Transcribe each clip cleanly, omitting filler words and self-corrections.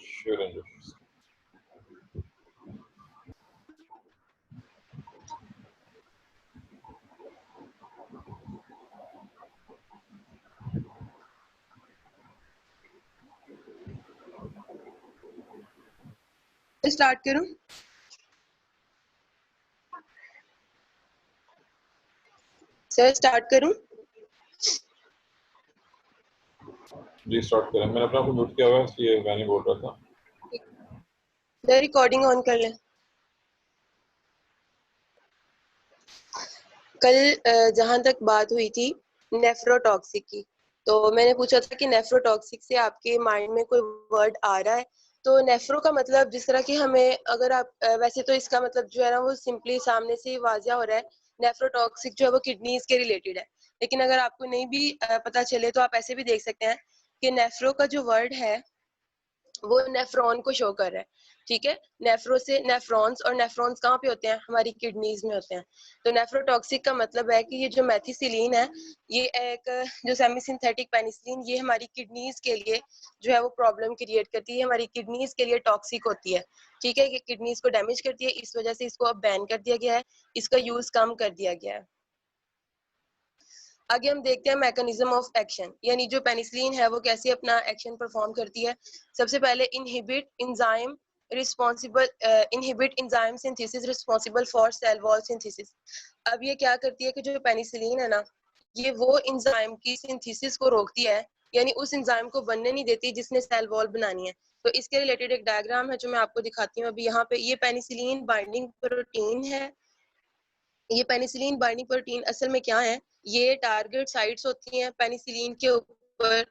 Sure. Start करूं? Sir start करूं? जी start करें। मैंने अपना को म्यूट किया हुआ है इसलिए मैं नहीं बोल रहा था। सर रिकॉर्डिंग ऑन कर लें। कल जहां तक बात हुई थी नेफ्रोटॉक्सिक की, तो मैंने पूछा था कि नेफ्रोटॉक्सिक से आपके माइंड में कोई वर्ड आ रहा है? तो नेफ्रो का मतलब जिस तरह कि हमें, अगर आप वैसे तो इसका मतलब जो है ना वो सिंपली सामने से वाजिया हो रहा है। नेफ्रोटॉक्सिक जो है वो किडनीज के रिलेटेड है, लेकिन अगर आपको नहीं भी पता चले तो आप ऐसे भी देख सकते हैं कि नेफ्रो का जो वर्ड है वो नेफ्रॉन को शो कर रहा है। ठीक है, नेफ्रो से नेफ्रॉन्स, और नेफ्रॉन्स कहाँ पे होते हैं? हमारी किडनीज में होते हैं। तो नेफ्रोटॉक्सिक का मतलब है कि ये जो मेथिसिलीन है, ये एक जो सेमी सिंथेटिक पेनिसिलिन, ये हमारी किडनीज के लिए जो है वो प्रॉब्लम क्रिएट करती है, हमारी किडनीज के लिए टॉक्सिक होती है। ठीक है, ये किडनीज को डैमेज करती है, इस वजह से इसको अब बैन कर दिया गया है, इसका यूज कम कर दिया गया है। आगे हम देखते हैं मैकेनिज्म ऑफ एक्शन, यानी जो पेनिसिलिन है वो कैसे अपना एक्शन परफॉर्म करती है। सबसे पहले inhibit enzyme synthesis responsible for sale wall synthesis. अब ये क्या करती है कि जो पेनिसिलिन है ना, ये वो एंजाइम की सिंथेसिस को रोकती है, यानी उस एंजाइम को बनने नहीं देती जिसने सेल वॉल बनानी है। तो इसके रिलेटेड एक डायग्राम है जो मैं आपको दिखाती हूँ अभी। यहाँ पे ये पेनिसिलिन बाइंडिंग प्रोटीन है। ये पेनिसिलिन बाइंडिंग प्रोटीन असल में क्या है? ये टारगेट साइट्स होती हैं पेनिसिलिन के ऊपर,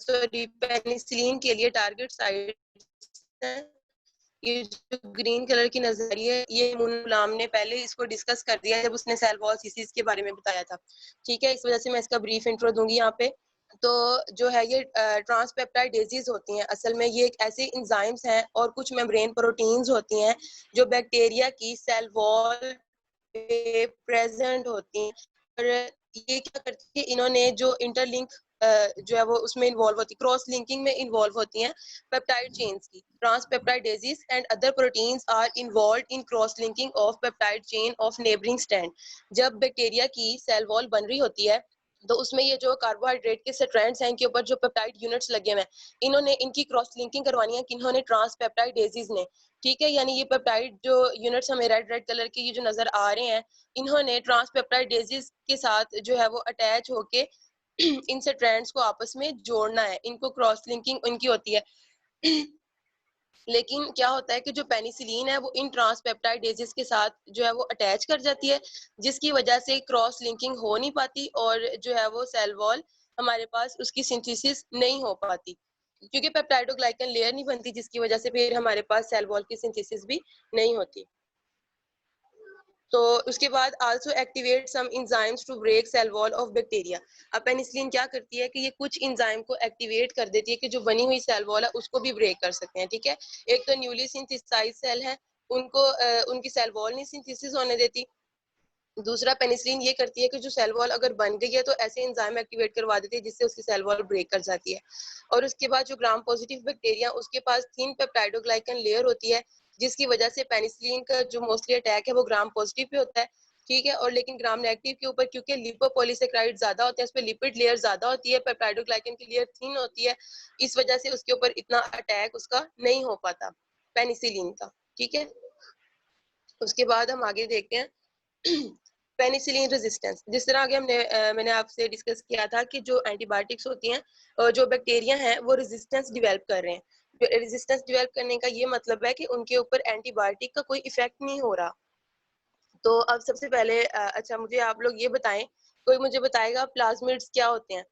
सॉरी पेनिसिलिन के लिए टारगेट साइट्स हैं। ये जो ग्रीन कलर की नजर आ रही है, ये गुलाम ने पहले इसको डिस्कस कर दिया जब उसने सेल वॉल सिसिस के बारे में बताया था। ठीक है, इस वजह से मैं इसका ब्रीफ इंट्रो दूंगी यहाँ पे। तो जो है ये ट्रांसपेप्टाइडेजेस होती हैं, असल में ये एक ऐसे एंजाइम्स हैं और कुछ मेम्ब्रेन प्रोटीन्स होती हैं जो बैक्टीरिया की सेल वॉल प्रेजेंट होती हैं। और ये क्या करती है, इन्होंने जो इंटरलिंक जो है वो उसमें इन्वॉल्व होती है, क्रॉस लिंकिंग में इन्वॉल्व होती हैं पेप्टाइड चेन्स की। Transpeptidases and other proteins are involve in cross linking of peptide chain of neighbouring stand. जब बैक्टीरिया की सेल वॉल बन रही होती है तो उसमें ये जो कार्बोहाइड्रेट के स्ट्रैंड्स हैं, इनके ऊपर जो पेप्टाइड यूनिट्स लगे हुए हैं, इन्होंने इनकी क्रॉस लिंकिंग करवानी है किन्होंने? ट्रांसपेप्टाइडेजेस ने। ठीक है, यानी ये पेप्टाइड जो यूनिट्स हमें रेड रेड कलर के ये जो नजर आ रहे हैं, इन्होंने ट्रांसपेप्टाइडेजेस के साथ जो है वो अटैच होके इन स्ट्रैंड्स को आपस में जोड़ना है, इनको क्रॉस लिंकिंग इनकी होती है। लेकिन क्या होता है कि जो पेनिसिलिन है वो इन ट्रांसपेप्टाइडेजेस के साथ जो है वो अटैच कर जाती है, जिसकी वजह से क्रॉस लिंकिंग हो नहीं पाती और जो है वो सेल वॉल हमारे पास उसकी सिंथेसिस नहीं हो पाती, क्योंकि पेप्टाइडोग्लाइकन लेयर नहीं बनती, जिसकी वजह से फिर हमारे पास सेल वॉल की सिंथेसिस भी नहीं होती। तो उसके बाद also activate some enzymes to break cell wall of bacteria. अब पेनिसिलिन क्या करती है कि ये कुछ एंजाइम को एक्टिवेट कर देती है कि जो बनी हुई सेल वॉल है उसको भी ब्रेक कर सकते हैं। ठीक है, एक तो न्यूली सिंथेसाइज सेल है, उनको उनकी सेल वॉल नहीं सिंथेसिस होने देती। दूसरा पेनिसिलिन ये करती है कि जो सेल वॉल अगर बन गई है तो ऐसे एंजाइम एक्टिवेट करवा देती है जिससे उसकी सेल वॉल ब्रेक कर जाती है। और उसके बाद जो ग्राम पॉजिटिव बैक्टीरिया, उसके पास थिन पेप्टाइडोग्लाइकन लेयर होती है, जिसकी वजह से पेनिसिलिन का जो मोस्टली अटैक है वो ग्राम पॉजिटिव पे होता है। ठीक है, और लेकिन ग्राम नेगेटिव के ऊपर क्योंकि लिपोपॉलीसेकेराइड ज्यादा होते हैं, उस पर लिपिड लेयर ज्यादा होती है, पेप्टाइडोग्लाइकन की लेयर थिन होती है, इस वजह से उसके ऊपर इतना अटैक उसका नहीं हो पाता पेनिसिलिन का। ठीक है, उसके बाद हम आगे देखते हैं पेनिसिलिन रेजिस्टेंस। जिस तरह आगे मैंने आपसे डिस्कस किया था कि जो एंटीबायोटिक्स होती हैं, जो बैक्टीरिया हैं वो रेजिस्टेंस डेवलप कर रहे हैं। रेजिस्टेंस डेवलप करने का ये मतलब है कि उनके ऊपर एंटीबायोटिक का कोई इफेक्ट नहीं हो रहा। तो अब सबसे पहले अच्छा मुझे आप लोग ये बताएं, कोई मुझे बताएगा प्लाज्मिड्स क्या होते हैं?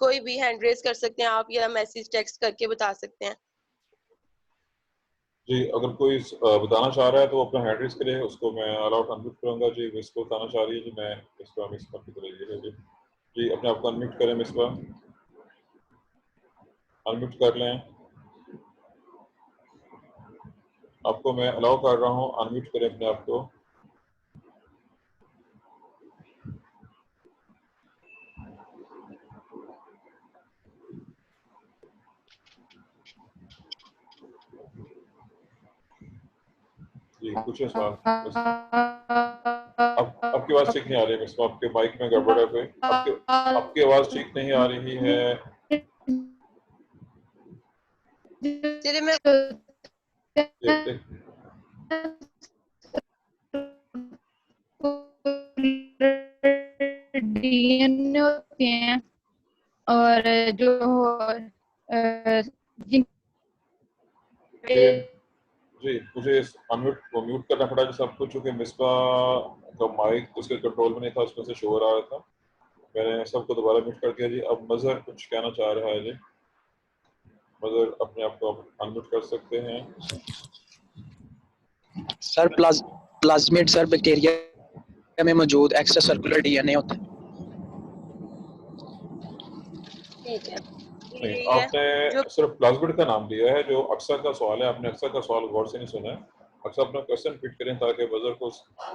कोई भी हैंड रेज कर सकते हैं आप, या मैसेज टेक्स्ट करके बता सकते हैं। जी अगर कोई बताना चाह रहा है तो अपना हैंड रेज करे, उसको मैं अलाउड अनम्यूट करूंगा। जी इसको बताना चाह रही है जी, मैं इसको मिस कर करिए जी। जी अपने आप को अनम्यूट करें, मिस अनम्यूट कर लें। आपको मैं अलाउ कर रहा हूँ, अनम्यूट करें अपने आप को। जी पूछिए सवाल। अब आपकी आवाज ठीक नहीं आ रही है मिस, आपके माइक में गड़बड़ है कोई, आपकी आपकी आवाज ठीक नहीं आ रही है। चलिए मैं डीएनए होते हैं और जो जिन जी मुझे अनम्यूट को म्यूट करना पड़ा जैसे आपको, चूंकि मिसबा का माइक उसके कंट्रोल में नहीं था, उसमें से शोर आ रहा था, मैंने सबको दोबारा म्यूट कर दिया जी। अब मजहर कुछ कहना चाह रहा है जी, मजहर अपने आप को अनम्यूट कर सकते हैं। सर प्लाज्मिड सर बैक्टीरिया में मौजूद एक्स्ट्रा सर्कुलर डीएनए होता है। ठीक है, नहीं, यही है आपने जो सिर्फ प्लाज्मिड का नाम लिया है, जो अक्सर का सवाल है, आपने अक्सर का सवाल गौर से नहीं सुना है। अक्सर अपना क्वेश्चन फिट करें ताकि मजहर को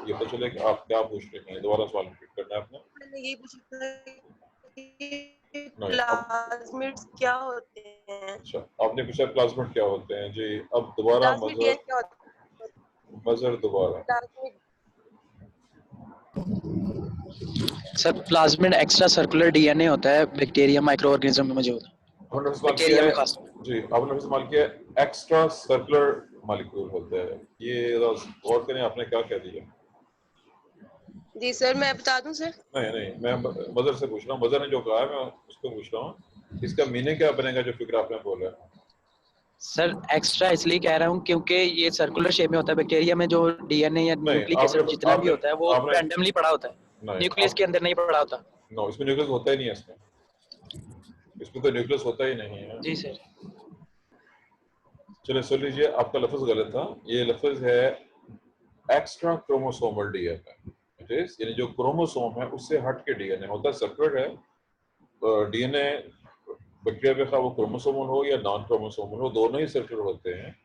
ये पता चले कि आप क्या पूछ रहे हैं। दोबारा सवाल फिट करना है आपने। मैंने यही पूछा था कि नहीं अब प्लाज्मिड्स क्या होते हैं, अच्छा, आपने पूछा प्लाज्मिड क्या होते हैं जी। अब दोबारा प्लाज्मिड मजहर क्या होता मजहर दोबारा। है, plasmid sir plasmid extra circular DNA होता है बैक्टीरिया माइक्रो ऑर्गेनिज्म में मौजूद, आपने इस्तेमाल किया बैक्टीरिया में है खास। जी, आपने इस्तेमाल किया एक्स्ट्रा सर्कुलर मॉलिक्यूल होता है, ये गौर करें आपने क्या कह दिया। जी सर मैं बता दूं सर। नहीं नहीं, मैं मदर से पूछ रहा हूँ, मदर ने जो कहा है मैं उसको पूछ रहा हूँ, इसका मीनिंग क्या बनेगा जो फिक्र आपने बोला है। सर एक्स्ट्रा इसलिए कह रहा हूँ क्योंकि ये सर्कुलर शेप में होता है। बैक्टीरिया में जो डीएनए या नहीं न्यूक्लिक आपने एसिड जितना भी आपने होता है वो आपने रैंडमली पड़ा होता है, नहीं न्यूक्लियस आप के अंदर नहीं पड़ा होता। नो, इसमें न्यूक्लियस होता ही नहीं है, इसमें तो न्यूक्लियस होता ही नहीं है। जी सर। चलिए सुन लीजिए, आपका लफ्ज गलत था, ये लफ्ज है extra chromosomal DNA. It is यानी जो क्रोमोसोम है उससे हट के डीएनए होता है, सेपरेट है। डीएनए बैक्टीरिया में खा वो क्रोमोसोमल हो या नॉन क्रोमोसोमल हो, दोनों ही सेपरेट होते हैं।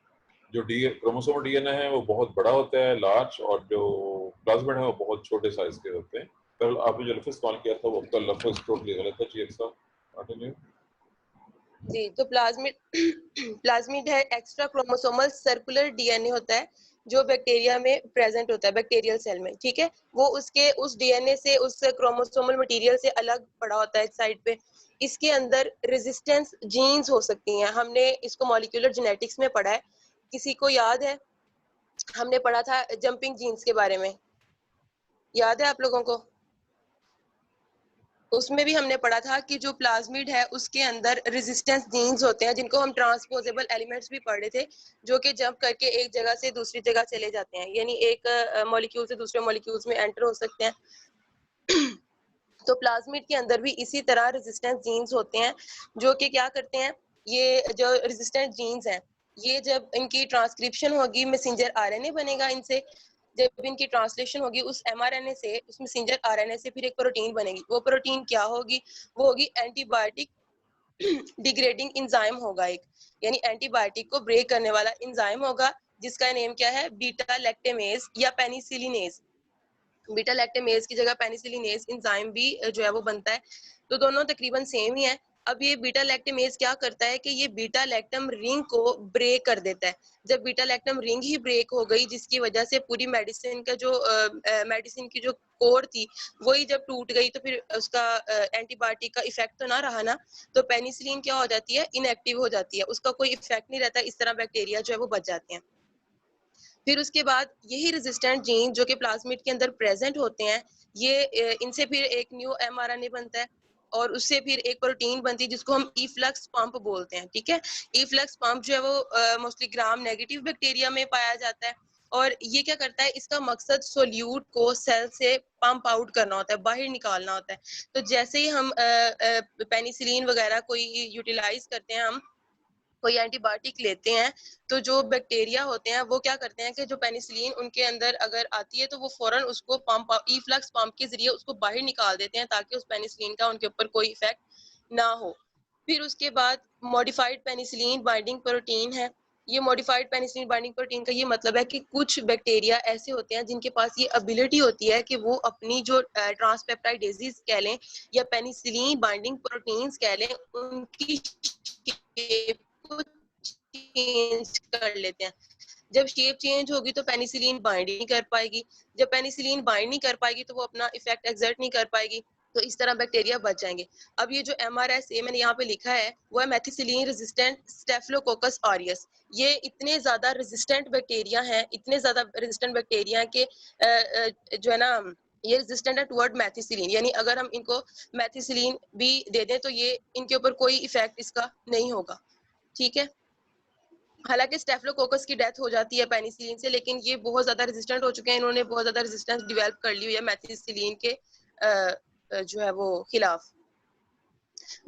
जो डी क्रोमोसोमल डीएनए है वो बहुत बड़ा होता है, लार्ज, और जो प्लाज्मिड है वो बहुत छोटे साइज के होते हैं। कल आपने जो लफ्ज इस्तेमाल किया था वो आपका लफ्ज टोटली गलत है जी। एक साहब कंटिन्यू। जी तो प्लाज्मिड प्लाज्मिड है एक्स्ट्रा क्रोमोसोमल सर्कुलर डीएनए होता है जो बैक्टीरिया में प्रेजेंट होता है बैक्टीरियल सेल में, ठीक है। वो उसके उस डीएनए से उस क्रोमोसोमल मटेरियल से अलग पड़ा होता है एक साइड पे। इसके अंदर रेजिस्टेंस जीन्स हो सकती हैं, हमने इसको मॉलिक्यूलर जेनेटिक्स में पढ़ा है। किसी को याद है, हमने पढ़ा था जंपिंग जीन्स के बारे में, याद है आप लोगों को? उसमें भी हमने पढ़ा था कि जो प्लाज्मिड है उसके अंदर रेजिस्टेंस जीन्स होते हैं जिनको हम ट्रांसपोजेबल एलिमेंट्स भी पढ़े थे, जो कि जंप करके एक जगह से दूसरी जगह चले जाते हैं, यानी एक मॉलिक्यूल से दूसरे मॉलिक्यूल्स में एंटर हो सकते हैं। तो प्लाज्मिड के अंदर भी इसी तरह रेजिस्टेंस जीन्स होते हैं जो कि क्या करते हैं, ये जो रेजिस्टेंस जीन्स हैं ये जब इनकी ट्रांसक्रिप्शन होगी मैसेंजर आरएनए बनेगा इनसे, जब इनकी ट्रांसलेशन होगी उस एमआरएनए से उस मैसेंजर आरएनए से फिर एक प्रोटीन बनेगी। वो प्रोटीन क्या होगी? वो होगी एंटीबायोटिक डिग्रेडिंग एंजाइम होगा एक, यानी एंटीबायोटिक को ब्रेक करने वाला एंजाइम होगा जिसका नेम क्या है? बीटा लैक्टेमेज या पेनिसिलिनेज। बीटा लैक्टेमेज की जगह पेनिसिलिनेज एंजाइम भी जो है वो बनता है, तो दोनों तकरीबन सेम ही है। अब ये बीटा लैक्टेमेज क्या करता है कि ये बीटा लैक्टम रिंग को ब्रेक कर देता है। जब बीटा लैक्टम रिंग ही ब्रेक हो गई जिसकी वजह से पूरी मेडिसिन का जो मेडिसिन की जो कोर थी वही जब टूट गई तो फिर उसका एंटीबायोटिक का इफेक्ट तो ना रहा ना, तो पेनिसिलिन क्या हो जाती है? इनएक्टिव हो जाती है, उसका कोई इफेक्ट नहीं रहता। इस तरह बैक्टीरिया जो है वो बच जाते हैं। फिर उसके बाद यही रेजिस्टेंट जीन जो कि प्लाज्मिड के अंदर प्रेजेंट होते हैं, ये इनसे फिर एक न्यू एमआरएनए बनता है और उससे फिर एक प्रोटीन बनती है जिसको हम इफ्लक्स पंप बोलते हैं, ठीक है। इफ्लक्स पंप जो है वो मोस्टली ग्राम नेगेटिव बैक्टीरिया में पाया जाता है और ये क्या करता है, इसका मकसद सोल्यूट को सेल से पंप आउट करना होता है, बाहर निकालना होता है। तो जैसे ही हम पेनिसिलिन वगैरह कोई यूटिलाइज करते हैं, हम कोई एंटीबायोटिक लेते हैं, तो जो बैक्टीरिया होते हैं वो क्या करते हैं कि जो पेनिसिलिन उनके अंदर अगर आती है तो वो फौरन उसको पंप इफ्लक्स पंप के जरिए उसको बाहर निकाल देते हैं ताकि उस पेनिसिलिन का उनके ऊपर कोई इफेक्ट ना हो। फिर उसके बाद मॉडिफाइड पेनिसिलिन बाइंडिंग प्रोटीन है। ये मॉडिफाइड पेनिसिलिन बाइंडिंग प्रोटीन का ये मतलब है कि कुछ बैक्टीरिया ऐसे होते हैं जिनके पास ये एबिलिटी होती है कि वो अपनी जो ट्रांसपेप्टाइडेजेस कह लें या पेनिसिलिन बाइंडिंग प्रोटीन्स कह लें उनकी शेप को चेंज कर लेते हैं। जब शेप चेंज होगी तो पेनिसिलिन बाइंड नहीं कर पाएगी, जब पेनिसिलिन बाइंड नहीं कर पाएगी तो वो अपना इफेक्ट एक्सर्ट नहीं कर पाएगी, तो इस तरह बैक्टीरिया बच जाएंगे। अब ये जो MRSA मैंने यहाँ पे लिखा है वो है मेथिसिलिन रेजिस्टेंट स्टेफिलोकोकस ऑरियस। ये इतने ज्यादा रेजिस्टेंट बैक्टीरिया हैं, इतने ज्यादा रेजिस्टेंट बैक्टीरिया के जो है ना ये रेजिस्टेंट है टुवर्ड मेथिसिलिन, यानी अगर हम इनको मेथिसिलिन भी दे दें तो ये इनके ऊपर कोई इफेक्ट इसका नहीं होगा। ठीक है, हालांकि स्टेफिलोकोकस की डेथ हो जाती है पेनिसिलिन से, लेकिन ये बहुत ज्यादा रेजिस्टेंट हो चुके हैं, इन्होंने बहुत ज्यादा रेजिस्टेंस डेवलप कर ली हुई है मेथिसिलिन के जो है वो खिलाफ।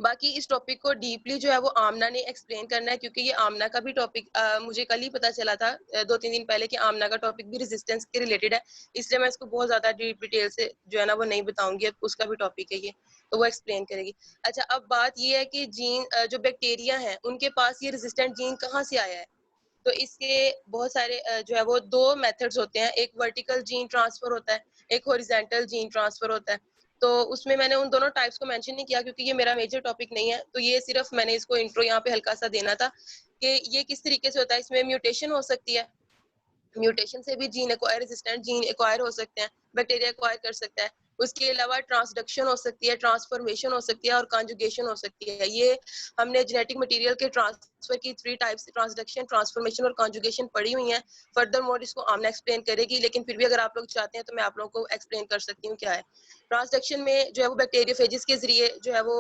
बाकी इस टॉपिक को डीपली जो है वो आमना ने एक्सप्लेन करना है, क्योंकि ये आमना का भी टॉपिक मुझे कल ही पता चला था 2-3 दिन पहले कि आमना का टॉपिक भी रेजिस्टेंस के रिलेटेड है, इसलिए मैं इसको बहुत ज्यादा डीप डिटेल से जो है ना वो नहीं बताऊंगी, अब उसका भी टॉपिक है ये, तो वो एक्सप्लेन करेगी। अच्छा, अब बात ये है कि जीन जो बैक्टीरिया हैं उनके पास ये रेजिस्टेंट जीन कहाँ से आया है, तो इसके बहुत सारे जो है वो 2 मेथड्स होते हैं, एक वर्टिकल जीन ट्रांसफर होता है, एक हॉरिजॉन्टल जीन ट्रांसफर होता है। तो उसमें मैंने उन दोनों टाइप्स को मेंशन नहीं किया क्योंकि ये मेरा मेजर टॉपिक नहीं है, तो ये सिर्फ मैंने इसको इंट्रो यहाँ पे हल्का सा देना था कि ये किस तरीके से होता है। इसमें म्यूटेशन हो सकती है, म्यूटेशन से भी gene acquire resistant gene acquire हो सकते हैं, बैक्टीरिया एक्वायर कर सकता है। उसके अलावा ट्रांसडक्शन हो सकती है, ट्रांसफॉर्मेशन हो सकती है और कॉन्जुगेशन हो सकती है। ये हमने जेनेटिक मटेरियल के ट्रांसफर की 3 टाइप्स, ट्रांसडक्शन, ट्रांसफॉर्मेशन और कॉन्जुगेशन पढ़ी हुई हैं। फर्दर मोर इसको आमना एक्सप्लेन करेगी, लेकिन फिर भी अगर आप लोग चाहते हैं तो मैं आप लोगों को एक्सप्लेन कर सकती हूँ क्या है। ट्रांसडक्शन में जो है वो बैक्टीरियोफेजिस के जरिए जो है वो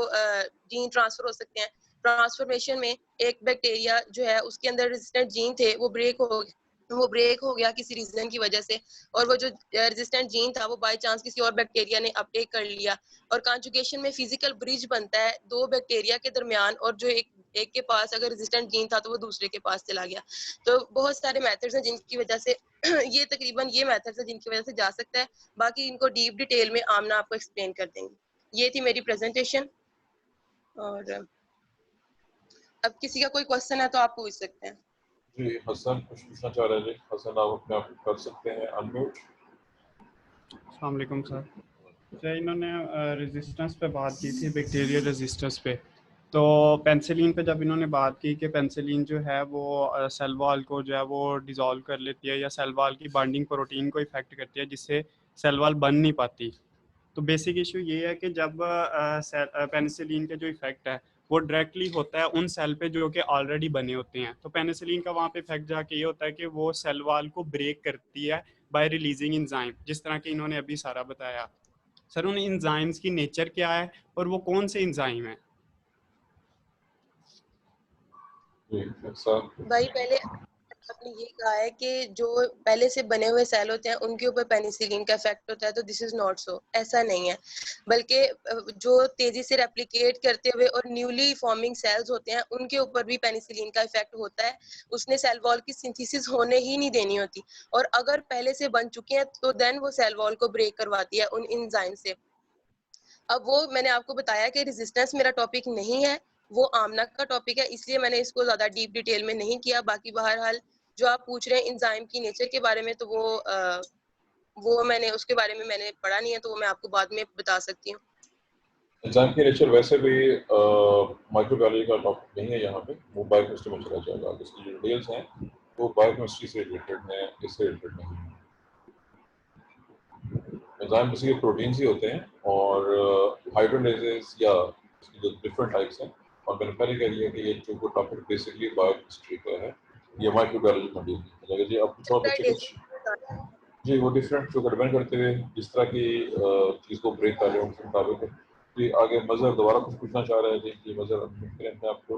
जीन ट्रांसफर हो सकते हैं। ट्रांसफॉर्मेशन में एक बैक्टीरिया जो है उसके अंदर रेजिस्टेंट जीन थे वो ब्रेक हो गया किसी रीजन की वजह से, और वो जो रेजिस्टेंट जीन था वो बाय चांस किसी और बैक्टीरिया ने अपटेक कर लिया। और कॉन्जुगेशन में फिजिकल ब्रिज बनता है 2 बैक्टीरिया के दरमियान, और जो एक के पास अगर रेजिस्टेंट जीन था तो वो दूसरे के पास चला गया। तो बहुत सारे मेथड्स हैं जिनकी वजह से ये तकरीबन ये मेथड्स हैं जिनकी वजह से जा सकता है। बाकी इनको डीप डिटेल में आमना आपको एक्सप्लेन कर देंगे। ये थी मेरी प्रेजेंटेशन, और अब किसी का कोई क्वेश्चन है तो आप पूछ सकते हैं। जी हसन कुछ पूछना चाह रहे हैं जी, हसन आप अपने आप कर सकते हैं अनम्यूट। अस्सलाम वालेकुम सर। अच्छा, इन्होंने रेजिस्टेंस पे बात की थी, बैक्टीरियल रेजिस्टेंस पे, तो पेनिसिलिन पे जब इन्होंने बात की कि पेनिसिलिन जो है वो सेल वॉल को जो है वो डिज़ोल्व कर लेती है या सेल वॉल की बाइंडिंग प्रोटीन को इफेक्ट करती है जिससे सेल वॉल बन नहीं पाती। तो बेसिक इशू ये है कि जब पेनिसिलिन का जो इफेक्ट है वो डायरेक्टली होता है उन सेल पे जो कि ऑलरेडी बने होते हैं, तो पेनिसिलिन का वहाँ पे इफेक्ट जाके ये होता है कि वो सेल वॉल को ब्रेक करती है बाय रिलीजिंग एंजाइम, जिस तरह कि इन्होंने अभी सारा बताया। सर उन एंजाइम्स की नेचर क्या है और वो कौन से एंजाइम है? भाई पहले आपने ये कहा है कि जो पहले से बने हुए सेल होते हैं उनके ऊपर पेनिसिलिन का इफेक्ट होता है, तो दिस इज नॉट सो, ऐसा नहीं है। बल्कि जो तेजी से रेप्लिकेट करते हुए और न्यूली फॉर्मिंग सेल्स होते हैं उनके ऊपर भी पेनिसिलिन का इफेक्ट होता है। उसने सेल वॉल की सिंथेसिस होने ही नहीं देनी होती, और अगर पहले से बन चुके हैं तो देन वो सेल वॉल को ब्रेक करवाती है उन एंजाइम से। अब वो मैंने आपको बताया कि रेजिस्टेंस मेरा टॉपिक नहीं है, वो आमना का टॉपिक है, इसलिए मैंने इसको ज्यादा डीप डिटेल में नहीं किया। बाकी बहरहाल जो आप पूछ रहे हैं एंजाइम की नेचर के बारे में, तो वो मैंने उसके बारे में मैंने पढ़ा नहीं है, तो वो मैं आपको बाद में बता सकती हूँ। एंजाइम की नेचर वैसे भी माइक्रोबायोलॉजी का टॉपिक नहीं है यहाँ पे, वो बायोकेमिस्ट्री में चला जाएगा। इसकी जो डिटेल्स हैं वो बायोकेमिस्ट्री से रिलेटेड हैं, इससे रिलेटेड नहीं है। एंजाइम बेसिकली प्रोटीन्स ही होते हैं, और हाइड्रोलाइजेज या इसकी जो डिफरेंट टाइप्स हैं, और मैंने पहले कह दिया कि ये जो टॉपिक बेसिकली बायोकेमिस्ट्री का है, ये माइक्रोबायोलॉजी में डील किया जाएगा। जी अब कुछ और बच्चे कुछ जी वो डिफरेंट जो डिपेंड करते हुए जिस तरह की चीज़ को ब्रेक कर रहे हैं उनके मुताबिक है। जी आगे मजहर दोबारा कुछ पूछना चाह रहे हैं जी, कि मजहर अपने आपको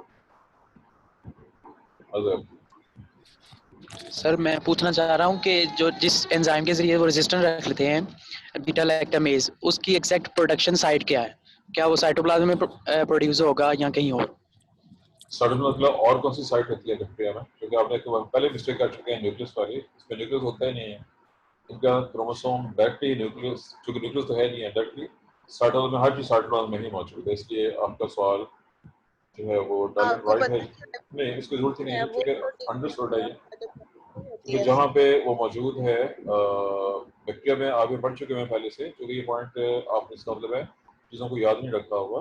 मजहर। सर मैं पूछना चाह रहा हूँ कि जो जिस एंजाइम के जरिए वो रेजिस्टेंस रख लेते हैं बीटा लैक्टामेज, उसकी एग्जैक्ट प्रोडक्शन साइट क्या है? क्या वो साइटोप्लाज्म में प्रोड्यूस होगा या कहीं और? साइट मतलब और कौन सी साइट होती है बैक्टीरिया में? क्योंकि आपने पहले मिस्टेक कर चुके हैं न्यूक्लियस वाली, इसमें न्यूक्लियस होता ही नहीं है। इनका क्रोमोसोम डायरेक्टली न्यूक्लियस, चूंकि न्यूक्लियस तो है नहीं है, डायरेक्टली साइटोप्लाज्म में हर चीज साइटोप्लाज्म में ही मौजूद है, इसलिए आपका सवाल जो है वो डायरेक्ट राइट है। नहीं इसकी जरूरत ही नहीं है, क्योंकि अंडरस्टूड है ये तो जहाँ पे वो मौजूद है। बैक्टीरिया में आगे बढ़ चुके हैं पहले से, क्योंकि ये पॉइंट आप इसका मतलब है चीज़ों को याद नहीं रखा हुआ।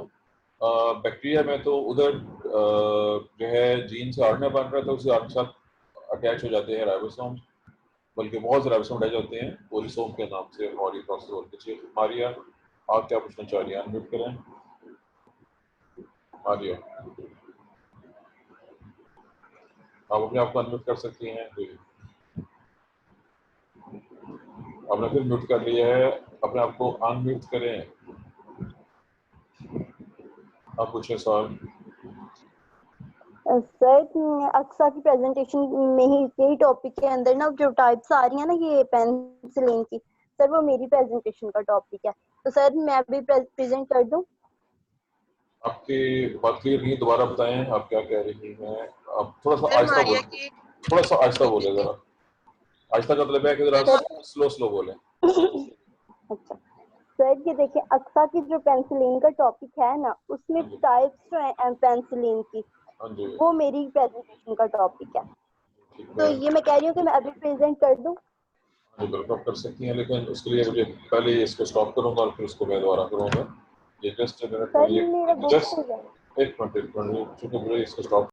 बैक्टीरिया में तो उधर जो है जीन से आरएनए बन रहा था, उसी आरएनए के साथ अटैच हो जाते हैं राइबोसोम, बल्कि बहुत से राइबोसोम अटैच होते हैं पोलिसोम के नाम से, और ये प्रोसेस होती है। मारिया, आप क्या पूछना चाह रही हैं? अनम्यूट करें मारिया, आप अपने आप को अनम्यूट कर सकती हैं। आपने फिर म्यूट कर लिया है, अपने आप को अनम्यूट करें। आप पूछें सवाल। सर अक्सा की प्रेजेंटेशन में ही यही टॉपिक के अंदर ना जो टाइप्स आ रही है ना ये पेनिसिलिन की, सर वो मेरी प्रेजेंटेशन का टॉपिक है, तो सर मैं अभी प्रेजेंट कर दूं? आपकी बात क्लियर नहीं, दोबारा बताएं आप क्या कह रही हैं। आप थोड़ा सा सर आहिस्ता मारिया बोलें, की थोड़ा सा आहिस्ता बोले जरा। आहिस्ता का मतलब है कि जरा स्लो स्लो बोलें। अच्छा सर ये देखिए अक्सा की जो पेनिसिलिन का टॉपिक है ना उसमें टाइप्स जो है पेनिसिलिन की, हाँ जी, वो मेरी प्रेजेंटेशन का टॉपिक है, ठीक तो है। ये मैं कह रही हूँ कि मैं अभी प्रेजेंट कर दूं? हाँ जी, बिल्कुल आप कर सकती हैं, लेकिन उसके लिए मुझे पहले इसको स्टॉप करूंगा और फिर उसको मैं दोबारा करूंगा। ये जस्ट सर मेरा बुक हो गया। एक मिनट, चूंकि मुझे इसको स्टॉप